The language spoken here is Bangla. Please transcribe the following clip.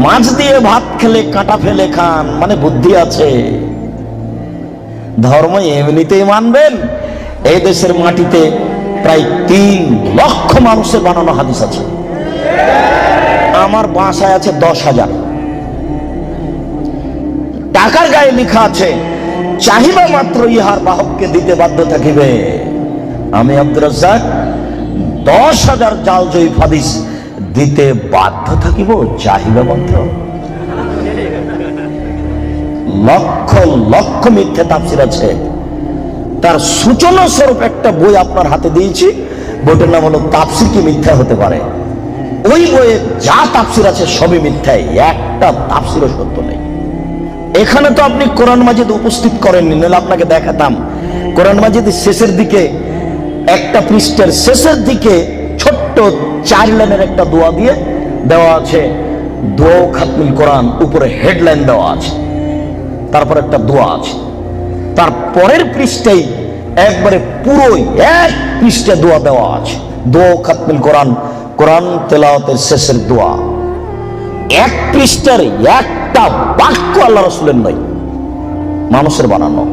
মাছ দিয়ে ভাত খেলে কাঁটা ফেলে খান, মানে বুদ্ধি আছে। ধর্ম এমনিতেই মানবেন? এই দেশের মাটিতে প্রায় 3 লক্ষ মানুষের বানানো হাদিস আছে। আমার বাসায় আছে 10,000। টাকার গায়ে লেখা আছে, চাহিদা মাত্র ইহার বাহককে দিতে বাধ্য থাকিবে। আমি আব্দুর রাজ্জাক 10,000 জাল জয়ীফ হাদিস দিতে বাধ্য থাকিব, চাহিদা মাত্র। লক্ষ লক্ষ মিথ্যা তাফসীর আছে। তার সূচনা স্বরূপ একটা বই আপনার হাতে দিয়েছি, বইটার নাম হলো তাফসীর কি মিথ্যা হতে পারে। ওই বইয়ে যা তাফসীর আছে সবই মিথ্যাই, একটা তাফসীরও সত্য নেই। এখানে তো আপনি কোরআন মাজিদ উপস্থিত করেননি, নাহলে আপনাকে দেখাতাম। কোরআন মাজিদের শেষের দিকে, একটা পৃষ্ঠার শেষের দিকে ছোট্ট 4 লাইনের একটা দোয়া দিয়ে দেওয়া আছে, দোয়া খাতমুল কোরআন, উপরে হেডলাইন দেওয়া আছে, তারপর একটা দোয়া আছে। তার পরের পৃষ্ঠায় একবারে পুরোই 1 পৃষ্ঠা দোয়া দেওয়া আছে, দোয়া খাতমুল কোরআন, কোরআন তেলাওয়াতের শেষের দোয়া। 1 পৃষ্ঠার একটা বাক্য আল্লাহ রাসূলের নয়, মানুষের বানানো।